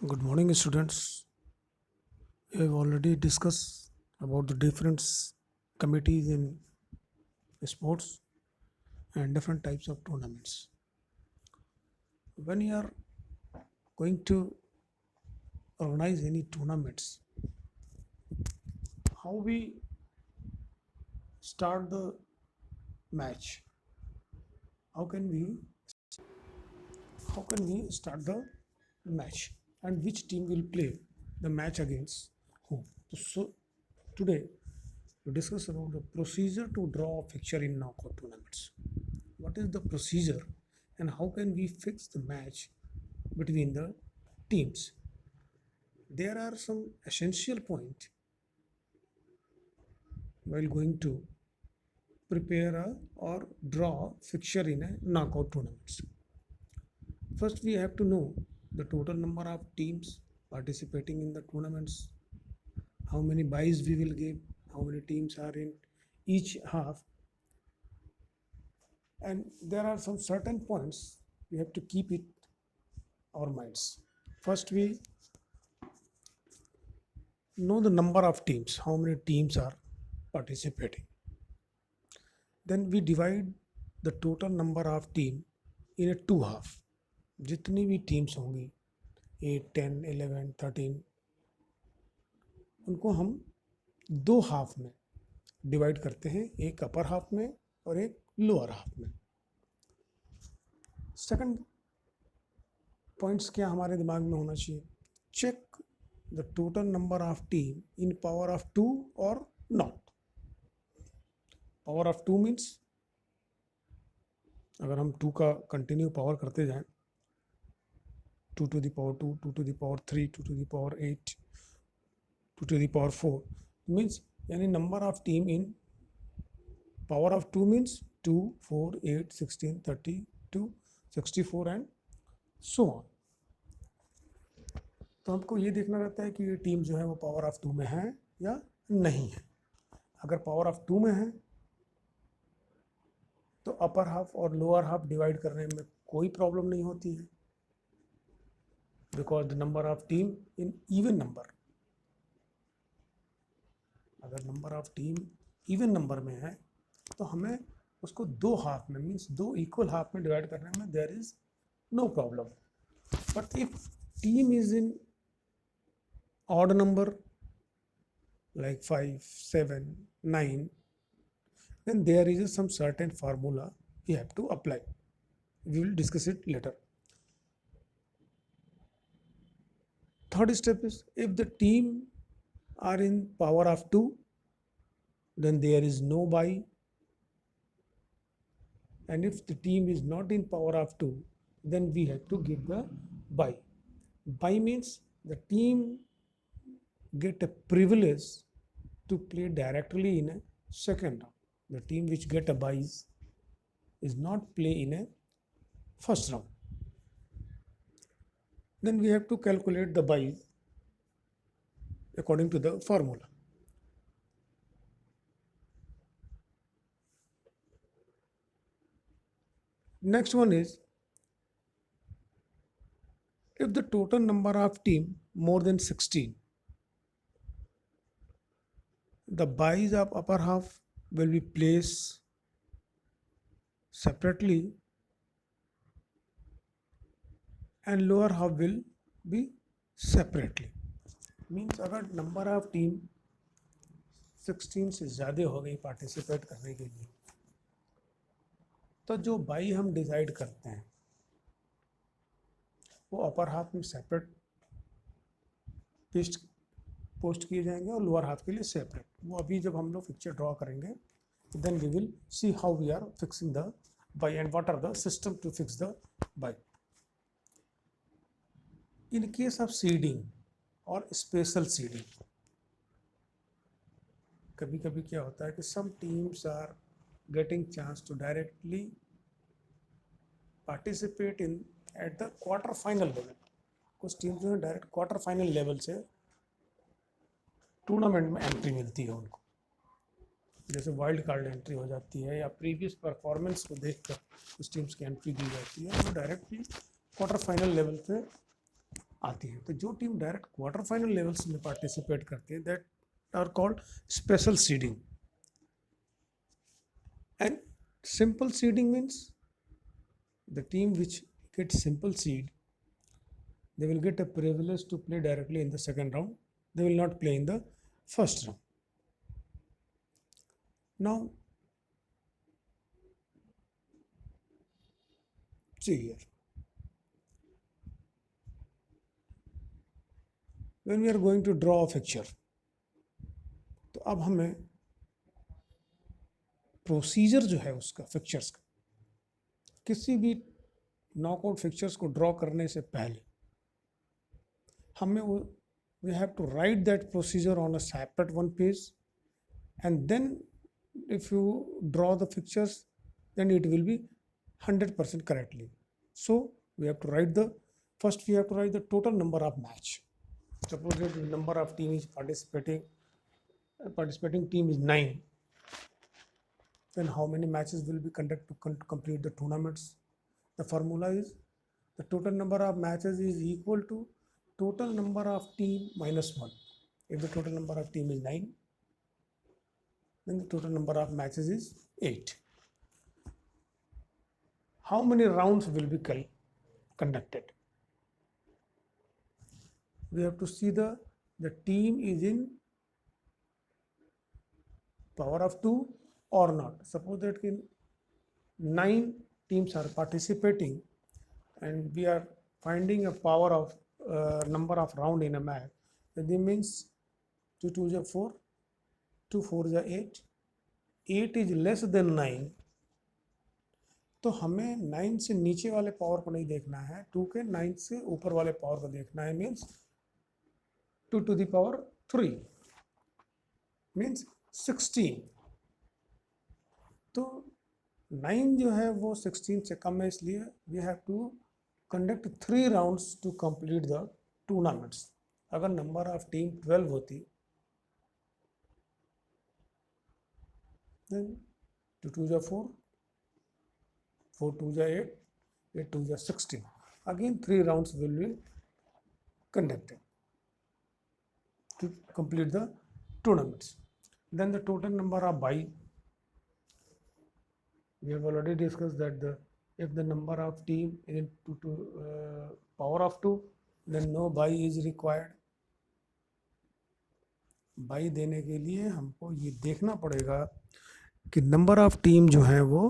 Good morning, students. We have already discussed about the different committees in sports and different types of tournaments. When you are going to organize any tournaments, how we start the match? How can we start the match? And which team will play the match against whom? So today we discuss about the procedure to draw a fixture in knockout tournaments. What is the procedure and how can we fix the match between the teams? There are some essential points while going to prepare or draw fixture in a knockout tournaments. First, we have to know the total number of teams participating in the tournaments, how many buys we will give, how many teams are in each half, and there are some certain points we have to keep it our minds. First, we know the number of teams, how many teams are participating. Then we divide the total number of team in a two half. जितनी भी teams होंगी 8, 10, 11, 13 उनको हम दो half में divide करते हैं, एक अपर हाफ में और एक लोअर हाफ में. सेकंड पॉइंट्स क्या हमारे दिमाग में होना चाहिए? Check the total number of team in power of 2 और नॉट. पावर ऑफ 2 मीन्स अगर हम 2 का कंटिन्यू पावर करते जाएं, 2 to the power 2, 2 to the power 3, 2 to the power 8, 2 to the power 4 means यानी number of team in power of 2 means 2, 4, 8, 16, 32, 64 and so on. तो हमको ये देखना रहता है कि ये टीम जो है वो पावर ऑफ 2 में है या नहीं है. अगर पावर ऑफ 2 में है तो अपर हाफ और लोअर हाफ डिवाइड करने में कोई प्रॉब्लम नहीं होती है, because the number of team in even number. अगर number of team even number में है तो हमें उसको दो हाफ में मीन्स दो इक्वल हाफ में डिवाइड करने में there is no problem. But if team is in odd number like 5, 7, 9, then there is some certain formula we have to apply. We will discuss it later. Third step is if the team are in power of 2, then there is no buy. And if the team is not in power of 2, then we have to give the buy. Buy means the team get a privilege to play directly in a second round. The team which get a buys is not play in a first round. Then we have to calculate the buys according to the formula. Next one is if the total number of team more than 16, the buys of upper half will be placed separately and lower half will be separately. Means अगर number of team 16 से ज़्यादा हो गई participate करने के लिए तो जो बाई हम डिसाइड करते हैं वो अपर हाफ में सेपरेट पोस्ट किए जाएंगे और लोअर हाफ के लिए सेपरेट. वो अभी जब हम लोग पिक्चर ड्रॉ करेंगे then we will see how we are fixing the bye and what are the system to fix the bye. In case of seeding और स्पेशल सीडिंग कभी कभी क्या होता है कि some teams are getting chance to directly participate in at the quarter final level. कुछ team जो है डायरेक्ट क्वार्टर फाइनल लेवल से टूर्नामेंट में एंट्री मिलती है उनको, जैसे वाइल्ड कार्ड एंट्री हो जाती है या प्रीवियस परफॉर्मेंस को देखकर उस टीम्स की एंट्री दी जाती है. वो डायरेक्टली क्वार्टर फाइनल लेवल पे आती हैं। तो जो team direct quarter final levels में पार्टिसिपेट करते हैं, that are called special seeding. And simple seeding means the team which gets simple seed, they will get a privilege to play directly in the second round. They will not play in the first round. Now see here, when we are going to draw a fixture, तो अब हमें procedure जो है उसका fixtures का, किसी भी knockout fixtures को ड्रॉ करने से पहले हमें वो we have to write that procedure on a separate one page, and then if you draw the fixtures, then it will be 100% correctly. So we have to write the first, we have to write the total number of match. Suppose that the number of team is participating team is 9, then how many matches will be conducted to complete the tournaments? The formula is the total number of matches is equal to total number of team minus 1. If the total number of team is 9, then the total number of matches is 8. How many rounds will be conducted? We have to see the team is in power of 2 or not. Suppose that 9 teams are participating and we are finding a power of number of round in a match. That means 2 2 is 4, 2 4 is 8, 8 is less than 9. तो हमें 9 से नीचे वाले power को नहीं देखना है, 2 के 9 से ऊपर वाले पावर को देखना है, means 2 to the power 3 means 16. तो 9 जो है वो 16 से कम है, इसलिए we have to conduct 3 rounds to complete the tournaments. अगर नंबर ऑफ टीम 12 होती, then 2 2 is 4, 4 2 is 8, 8 2 is 16. Again 3 rounds will be conducted to complete the tournaments. Then the total number of bye, we have already discussed that if the number of team is to power of 2, then no bye is required. By देने के लिए हमको ये देखना पड़ेगा कि number of team जो है वो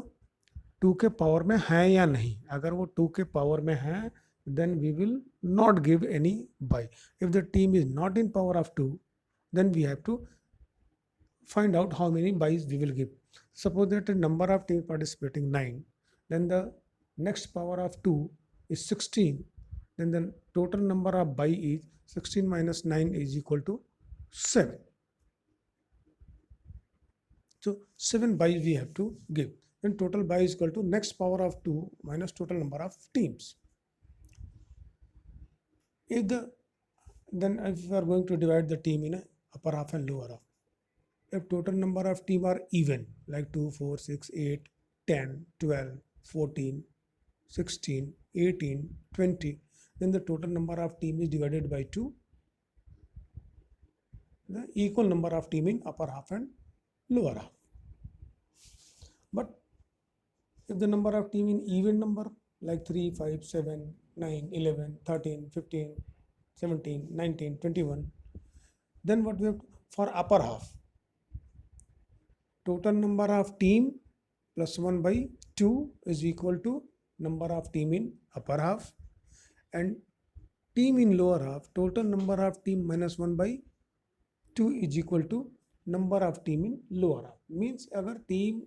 2 के पावर में है या नहीं. अगर वो 2 के पावर में है, then we will not give any bye. If the team is not in power of 2, then we have to find out how many byes we will give. Suppose that the number of teams participating 9, then the next power of 2 is 16, then the total number of bye is 16 minus 9 is equal to 7. So 7 byes we have to give. Then total bye is equal to next power of 2 minus total number of teams. Then if we are going to divide the team in a upper half and lower half, if total number of team are even, like 2 4 6 8 10 12 14 16 18 20, then the total number of team is divided by 2, the equal number of team in upper half and lower half. But if the number of team in even number, like 3 5 7 9 11 13 15 17 19 21, then what we have for upper half, total number of team plus 1 by 2 is equal to number of team in upper half, and team in lower half, total number of team minus 1 by 2 is equal to number of team in lower half. Means अगर team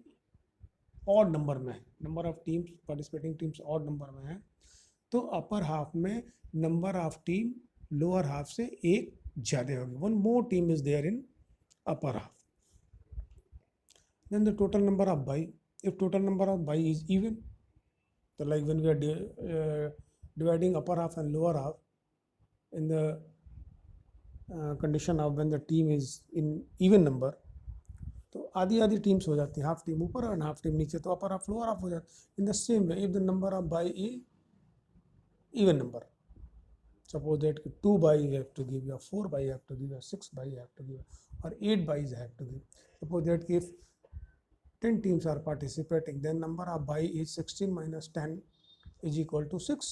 odd number में है, number of teams participating teams odd number में है, तो upper half में number of team lower half से एक ज़्यादा होगी. One more team is there in upper half. Then the total number of bye, if total number of bye is even, so like when we are dividing upper half and lower half in the condition of when the team is in even number, तो आधी आधी teams हो जाती है, half team ऊपर और half team नीचे, तो अपर हाफ लोअर हाफ हो जाता है. In the same way if the number of bye is even number, Suppose that 2 buys you have to give, or 4 buys you have to give, or 6 buys you have to give, or 8 buys you have to give. Suppose that if 10 teams are participating, then number of buy is 16 minus 10 is equal to 6.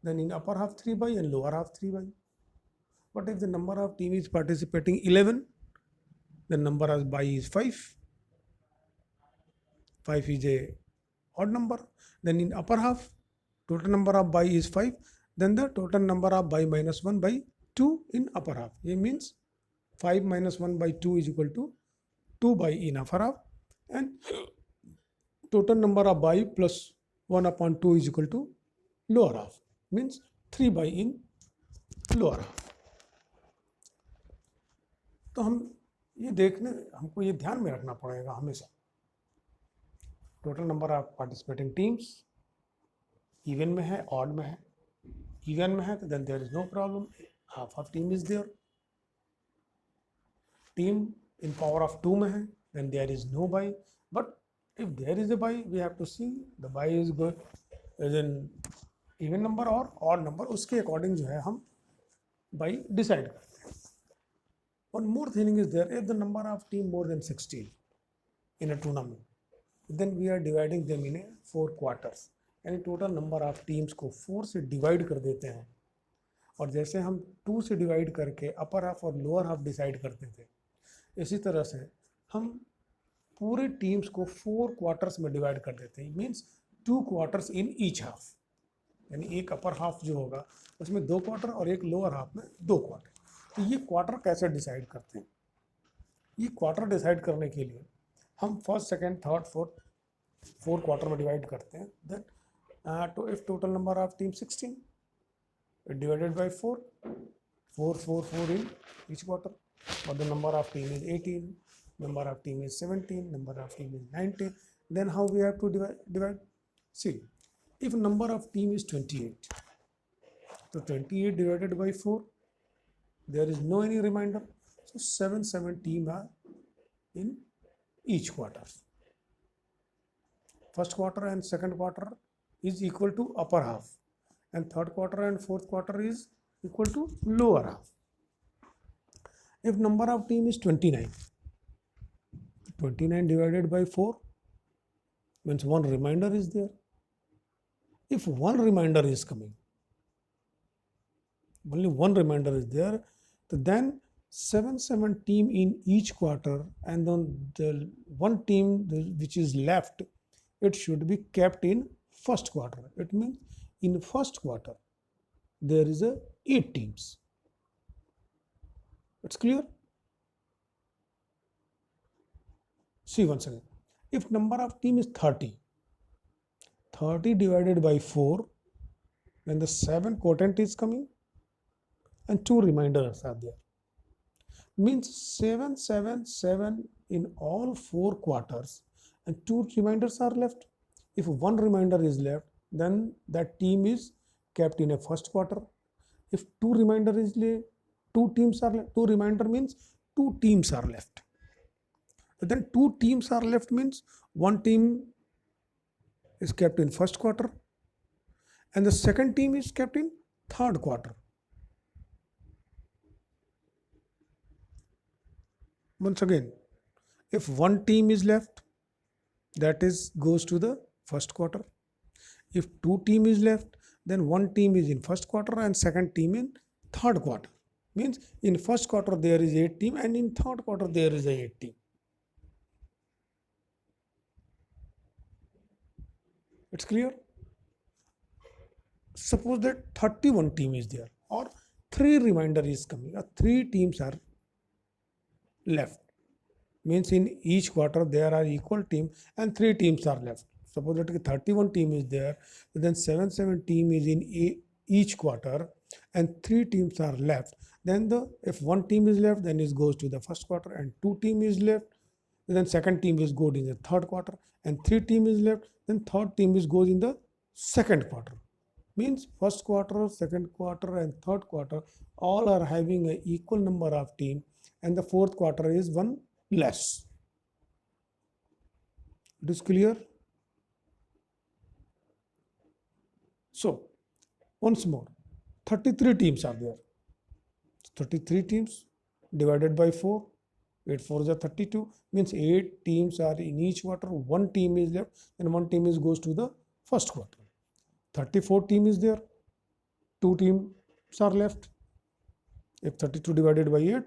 Then in upper half 3 buy and lower half 3 buy. But if the number of team is participating 11, the number of buy is 5. 5 is a odd number. Then in upper half, total number of buy is 5. Then the total number of buy minus 1 by 2 in upper half. It means 5 minus 1 by 2 is equal to 2 buy in upper half. And total number of buy plus 1 upon 2 is equal to lower half. Means 3 buy in lower half. तो हम ये देखने, हमको ये ध्यान में रखना पड़ेगा हमेशा, total number of participating teams even में है, ऑड में है. इवन में है तो then there is no problem, half of team is there. Team in power of 2 में है, then there is no bye. But if there is a bye, we have to see the bye is good is in even number और odd number, उसके according जो है हम by decide करते हैं. One more thing is there, if the number of team more than 16 in a tournament, then we are dividing them in a 4 quarters. यानी total number of teams को 4 से divide कर देते हैं. और जैसे हम 2 से डिवाइड करके अपर हाफ और लोअर हाफ डिसाइड करते थे, इसी तरह से हम पूरे टीम्स को 4 क्वार्टर्स में डिवाइड कर देते हैं. Means 2 quarters in each half. यानी एक अपर हाफ जो होगा उसमें 2 क्वार्टर और एक लोअर हाफ में 2 क्वार्टर. तो ये क्वार्टर कैसे डिसाइड करते हैं? ये क्वार्टर डिसाइड करने के लिए हम first, second, third, fourth 4 quarter में डिवाइड करते हैं. देन तो if total number of team 16 divided by 4, 4 4 4 in each quarter. और the number of team is 18, number of team is 17, number of team is 19. Then how we have to divide? See, if number of team is 28, so 28 divided by 4, there is no any remainder. So 7 team are in each quarter. First quarter and second quarter is equal to upper half, and third quarter and fourth quarter is equal to lower half. If number of team is 29, 29 divided by 4 means one remainder is there. If one remainder is coming, only one remainder is there, then 7 team in each quarter, and then the one team which is left, it should be kept in first quarter. It means in first quarter there is a 8 teams. It's clear? See once again, if number of team is 30, 30 divided by 4, then the 7 quotient is coming and 2 remainders are there. Means 7 7 7 in all 4 quarters and 2 remainders are left. If one remainder is left, then that team is kept in a first quarter. If 2 remainder is left, 2 teams are left. 2 remainder means 2 teams are left. But then 2 teams are left means one team is kept in first quarter and the second team is kept in third quarter. Once again, if one team is left, that is goes to the first quarter. If 2 team is left, then one team is in first quarter and second team in third quarter. Means in first quarter there is 8 team and in third quarter there is a 8 team. It's clear? Suppose that 31 team is there or 3 remainder is coming, or 3 teams are left. Means in each quarter there are equal team and 3 teams are left. Suppose that 31 team is there, then 7 team is in each quarter and 3 teams are left. Then if one team is left, then it goes to the first quarter, and 2 team is left, then second team is goes in the third quarter, and 3 team is left, then third team is goes in the second quarter. Means first quarter, second quarter and third quarter all are having an equal number of team, and the fourth quarter is one less. It is clear? So once more, 33 teams are there. 33 teams divided by 4, 8 4 are 32, means 8 teams are in each quarter, one team is left, and one team is goes to the first quarter. 34 team is there, 2 teams are left. If 32 divided by 8,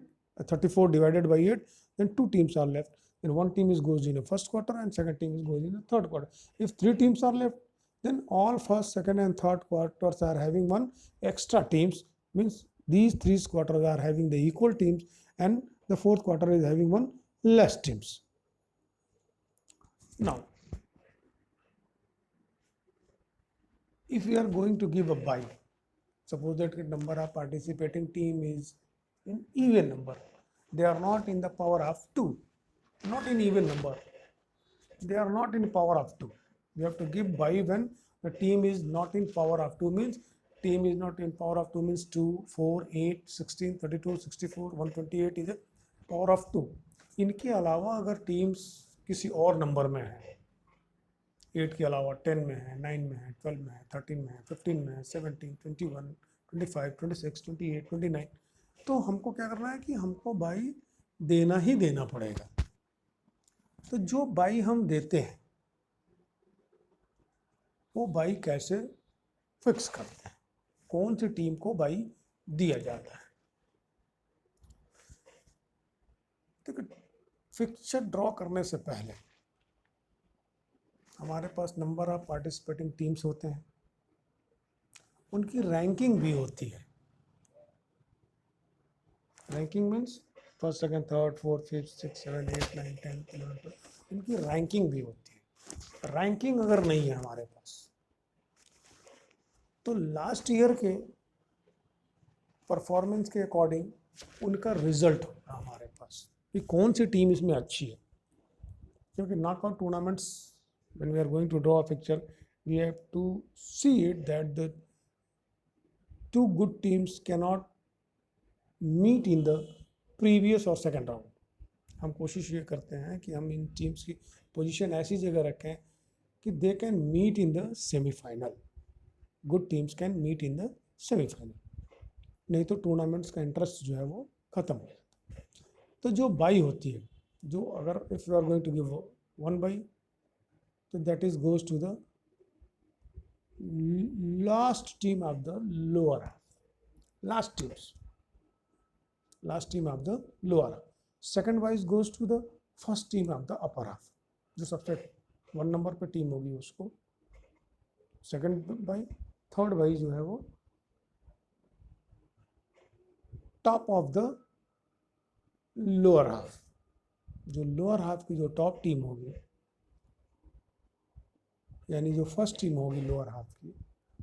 34 divided by 8, then 2 teams are left. Then one team is goes in the first quarter and second team is goes in the third quarter. If 3 teams are left, then all first, second and third quarters are having one extra teams, means these 3 quarters are having the equal teams, and the fourth quarter is having one less teams. Now, if we are going to give a bye, suppose that the number of participating team is in even number, they are not in the power of 2, not in even number, they are not in power of 2. We have to give bye when the team is not in power of 2, means team is not in power of 2 means 2, 4, 8, 16, 32, 64, 128 is a power of 2. इनके अलावा अगर teams किसी और number में है, 8 के अलावा 10 में है, 9 में है, 12 में है, 13 में है, 15 में है, 17, 21, 25, 26, 28, 29, तो हमको क्या करना है कि हमको बाई देना ही देना पड़ेगा. तो जो बाई हम देते हैं वो बाई कैसे फिक्स करते हैं, कौन सी टीम को बाई दिया जाता है. देखो, फिक्सचर ड्रॉ करने से पहले हमारे पास नंबर ऑफ पार्टिसिपेटिंग टीम्स होते हैं, उनकी रैंकिंग भी होती है. Ranking means first, second, third, fourth, fifth, six, 7, 8, 9, 10, 11, 12, इनकी रैंकिंग भी होती है. रैंकिंग अगर नहीं है हमारे पास तो लास्ट ईयर के परफॉर्मेंस के अकॉर्डिंग उनका रिजल्ट होगा हमारे पास कि कौन सी टीम इसमें अच्छी है. क्योंकि knockout tournaments when we are going to draw a picture, we have to see it that the 2 good teams cannot meet in the previous or second round. हम कोशिश ये करते हैं कि हम इन टीम्स की पोजीशन ऐसी जगह रखें कि they can meet in the semi-final. Good teams can meet in the semi-final. नहीं तो टूर्नामेंट्स का इंटरेस्ट जो है वो ख़त्म हो जाता है. तो जो बाई होती है, जो अगर if you are going to give 1 bye, so that is goes to the last team of the lower half. Last team of the lower half. Second wise goes to the first team of the upper half. जो सबसे 1 number पे team होगी उसको second by, third by जो है वो top of the lower half. जो lower half की जो टॉप टीम होगी, यानी जो फर्स्ट टीम होगी लोअर हाफ की,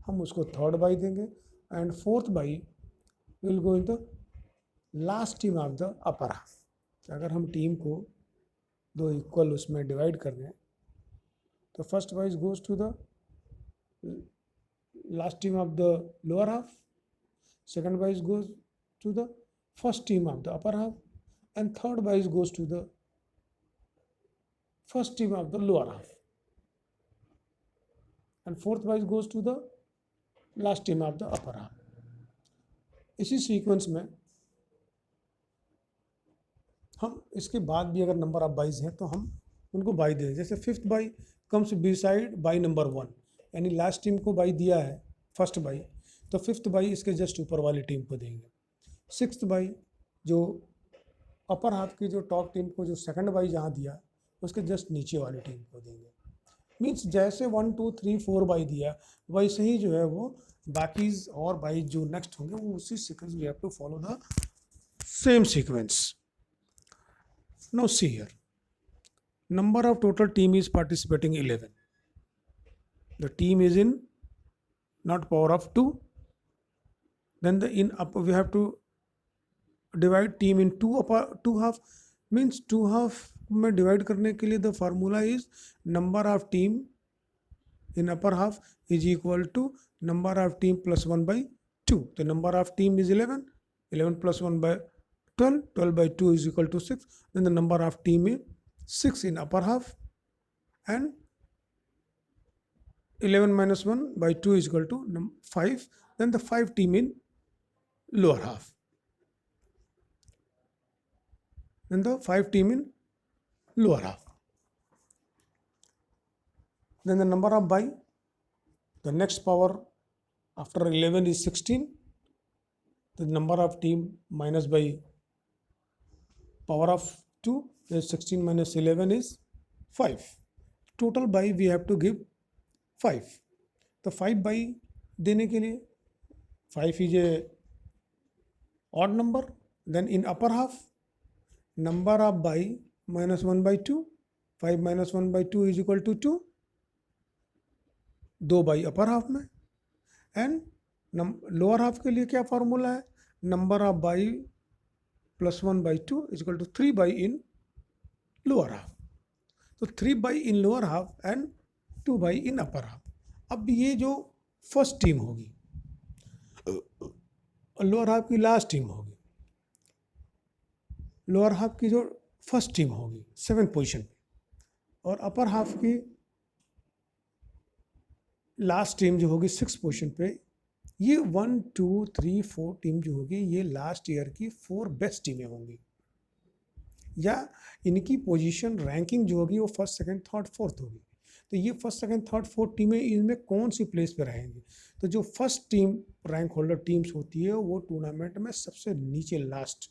हम उसको थर्ड बाई देंगे, and fourth by will go in the last team of the upper half. अगर हम टीम को 2 इक्वल उसमें डिवाइड कर दें तो first bye goes to the last team of the lower half, second bye goes to the first team of the upper half, and third bye goes to the first team of the lower half, and fourth wise goes to the last team of the upper half. इसी sequence में हम इसके बाद भी अगर number of buys हैं तो हम उनको बाई दें. जैसे fifth by comes beside by number 1, यानी लास्ट टीम को बाई दिया है फर्स्ट बाई, तो फिफ्थ बाई इसके जस्ट ऊपर वाली टीम को देंगे. सिक्स्थ बाई जो अपर हाफ की जो टॉप टीम को जो सेकंड बाई जहाँ दिया उसके जस्ट नीचे वाली टीम को देंगे. मीन्स जैसे 1, 2, 3, 4 बाई दिया वैसे ही जो है वो बाकी और बाई जो नेक्स्ट होंगे वो उसी sequence. We have to follow the same sequence. Now see here, number of total team is participating 11. The team is in not power of 2. Then the in up we have to divide team in 2 half. Means 2 half में divide करने के लिए the formula is number of team in upper half is equal to number of team plus 1 by 2. तो number of team is 11, 11 plus 1 by 12, 12 by 2 is equal to 6. Then the number of team is 6 in upper half and 11 minus 1 by 2 is equal to 5. Then the 5 team in lower half. Then the 5 team in lower half. Then the number of by, the next power after 11 is 16. The number of team minus by power of 2 is 16 minus 11 is 5. Total by we have to give 5. तो 5 by देने के लिए 5 is a odd number. Then in upper half, number of by minus 1 by 2. 5 minus 1 by 2 is equal to 2. 2 by upper half में. And lower half के लिए क्या formula है? Number of by plus 1 by 2 is equal to 3 by in lower half. तो 3 by in lower half and 2 by in upper half. अब ये जो first team होगी, लोअर हाफ की लास्ट टीम होगी, लोअर हाफ की जो फर्स्ट टीम होगी 7th पोजीशन पे, और अपर हाफ की लास्ट टीम जो होगी 6th पोजीशन पे, ये 1 2 3 4 टीम जो होगी ये लास्ट ईयर की 4 बेस्ट टीमें होंगी, या इनकी पोजीशन रैंकिंग जो होगी वो फर्स्ट सेकंड थर्ड फोर्थ होगी. तो ये फर्स्ट सेकंड थर्ड फोर्थ टीमें इनमें कौन सी प्लेस पे रहेंगी? तो जो first team rank holder teams होती है वो टूर्नामेंट में सबसे नीचे लास्ट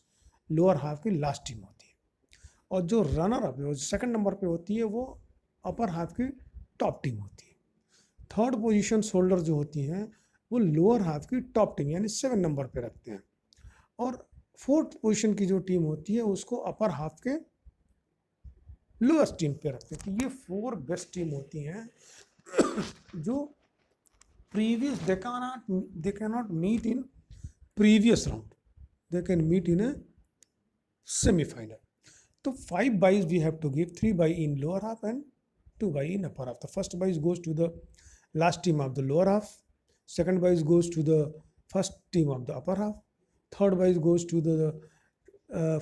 लोअर हाफ की लास्ट टीम होती है, और जो रनर अप जो सेकंड नंबर पे होती है वो अपर हाफ की टॉप टीम होती है. थर्ड पोजीशन होल्डर जो होती हैं वो लोअर हाफ की टॉप टीम यानी 7 नंबर पे रखते हैं, और फोर्थ पोजीशन की जो टीम होती है उसको अपर हाफ के लोएस्ट टीम पे रखते हैं. तो ये 4 बेस्ट टीम होती हैं जो previous they can not meet in previous round, they can meet in a semifinal. तो 5 byes we have to give, 3 bye in lower half and 2 bye in upper half. The first byes goes to the last team of the lower half, second prize goes to the first team of the upper half, third prize goes to the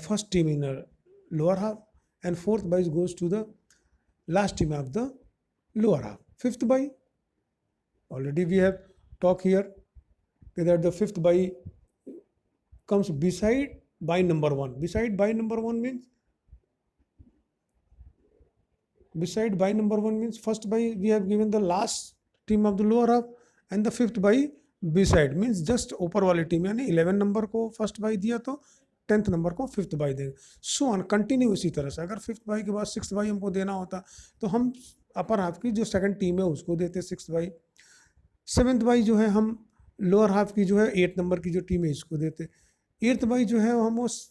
first team in the lower half, and fourth prize goes to the last team of the lower half. Fifth by, already we have talked here that the fifth by comes beside by number 1. Beside by number 1 means, beside by number 1 means first by we have given the last team of the lower half, and the fifth by beside means just ऊपर वाली team, यानी 11 number को first by दिया तो 10th number को fifth by देंगे. So on continue इसी तरह से. अगर फिफ्थ बाई के बाद 6th बाई हमको देना होता तो हम अपर हाफ की जो सेकंड टीम है उसको देते 6th बाई. 7th बाई जो है हम लोअर हाफ की जो है 8th नंबर की जो टीम है इसको देते. 8th बाई जो है हम उस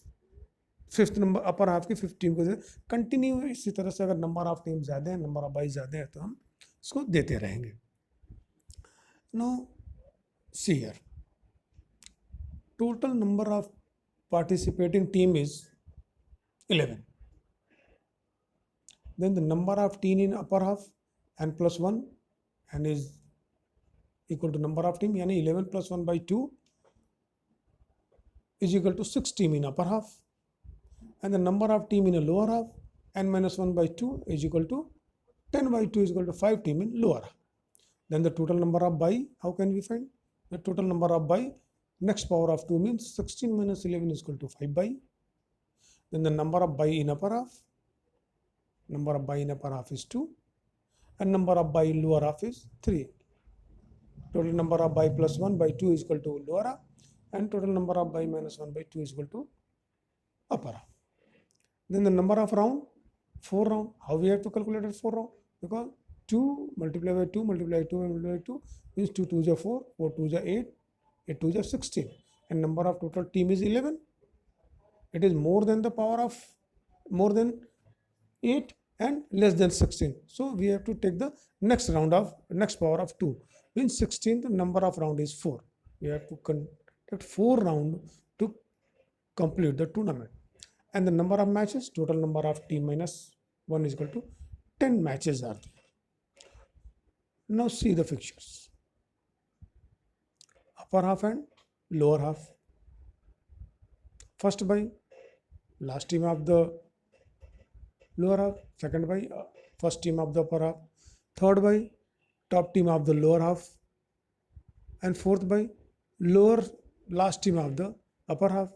5th नंबर अपर हाफ की 5th टीम को देते. कंटिन्यू इसी तरह से. अगर नंबर ऑफ टीम ज़्यादा है, नंबर ऑफ बाई ज़्यादा है तो हम इसको देते रहेंगे. Now see here, total number of participating team is 11. Then the number of team in upper half and plus 1 and is equal to number of team, यानी 11 plus 1 by 2 is equal to 6 team in upper half, and the number of team in a lower half n minus 1 by 2 is equal to 10 by 2 is equal to 5 team in lower half. Then the total number of by, how can we find? The total number of by, next power of 2 means 16 minus 11 is equal to 5 by. Then the number of by in upper half, number of by in upper half is 2, and number of by in lower half is 3. Total number of by plus 1 by 2 is equal to lower half, and total number of by minus 1 by 2 is equal to upper half. Then the number of round, 4 round. How we have to calculate it 4 round? Because 2 multiplied by 2 multiplied by 2 multiplied by 2 means 2 2 is 4, 4 2 is 8, 8 2 is 16, and number of total team is 11. It is more than the power of more than 8 and less than 16. So we have to take the next round of next power of 2 means 16. The number of round is 4. We have to conduct 4 rounds to complete the tournament. And the number of matches, total number of team minus 1 is equal to 10 matches are there. Now see the fixtures. Upper half and lower half. First by last team of the lower half. Second by first team of the upper half. Third by top team of the lower half. And fourth by lower last team of the upper half,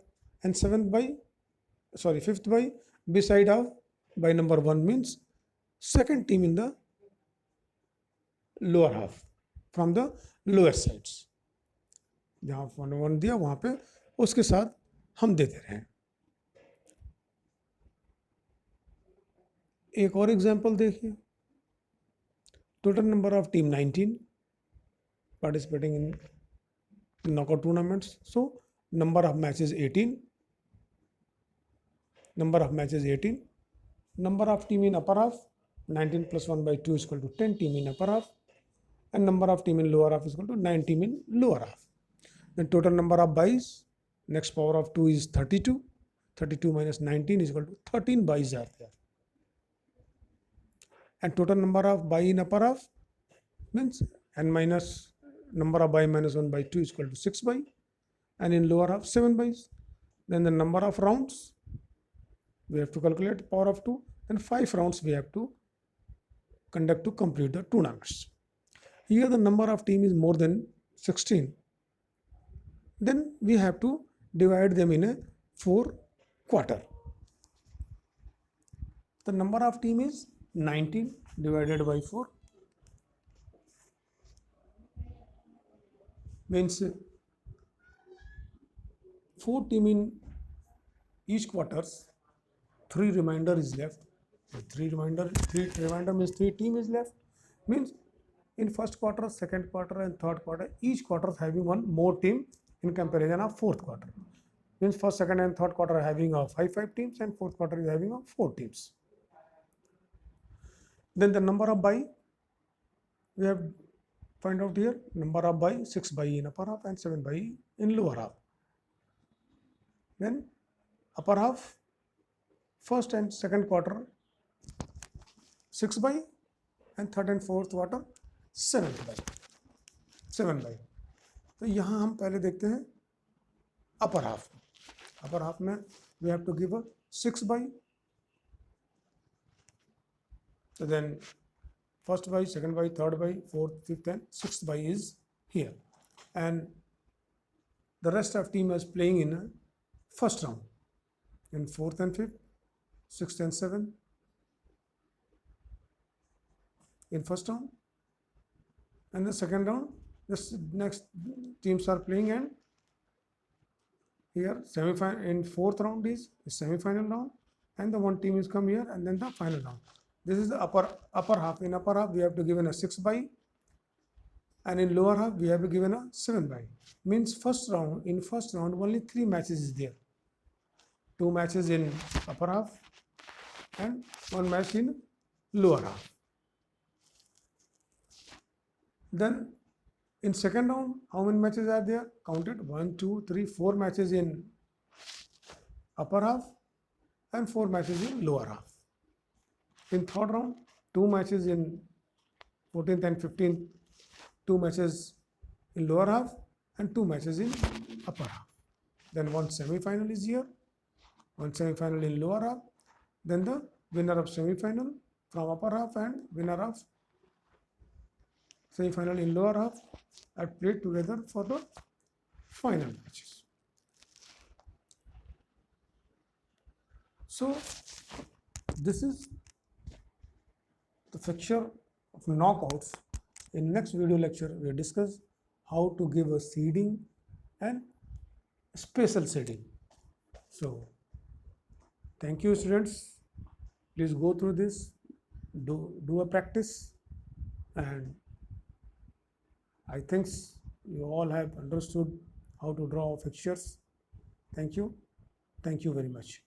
and fifth by beside of by number 1 means second team in the lower half from the lower sides. जहाँ 1 दिया वहाँ पे उसके साथ हम देते रहे. एक और एग्जाम्पल देखिए. Total number of team 19 participating in knockout tournaments. So number of matches 18. Number of matches 18. Number of team in upper half 19 plus 1 by 2 is equal to 10 team in upper half, and number of team in lower half is equal to 9 team in lower half. Then total number of buys, next power of 2 is 32. 32 minus 19 is equal to 13 buys are there. And total number of buy in upper half means n minus number of buy minus 1 by 2 is equal to 6 buy, and in lower half 7 buys. Then the number of rounds we have to calculate power of 2, and 5 rounds we have to conduct to complete the tournaments. Here the number of team is more than 16. Then we have to divide them in a 4 quarter. The number of team is 19 divided by 4 means 4 team in each quarters, 3 remainder is left. 3 remainder means 3 team is left, means in first quarter, second quarter and third quarter, each quarter is having one more team in comparison of fourth quarter. Means first, second and third quarter are having 5 teams, and fourth quarter is having 4 teams. Then the number of buy we have find out here. Number of buy 6 buy in upper half and 7 buy in lower half. Then upper half first and second quarter 6 buy, and third and fourth quarter 7 buy. तो यहाँ हम पहले देखते हैं upper half. Upper half में we have to give a 6 buy. So then first buy, second buy, third buy, fourth, fifth and sixth buy is here, and the rest of team is playing in a first round, in fourth and fifth, sixth and seventh in first round, and the second round this next teams are playing, and here semi-final in fourth round is semi-final round, and the one team is come here, and then the final round. This is the upper half. In upper half we have to given a 6 buy, and in lower half we have given a 7 buy. Means in first round only 3 matches is there. 2 matches in upper half and 1 match in lower half. Then in second round, how many matches are there? Counted 1, 2, 3, 4 matches in upper half and 4 matches in lower half. In third round, 2 matches in 14th and 15th, 2 matches in lower half and 2 matches in upper half. Then one semi-final is here, one semi-final in lower half. Then the winner of semi-final from upper half and winner of semi-final in lower half are played together for the final matches. So this is the fixture of knockouts. In next video lecture we will discuss how to give a seeding and special seeding. So thank you students, please go through this, do a practice, and I think you all have understood how to draw fixtures. Thank you very much.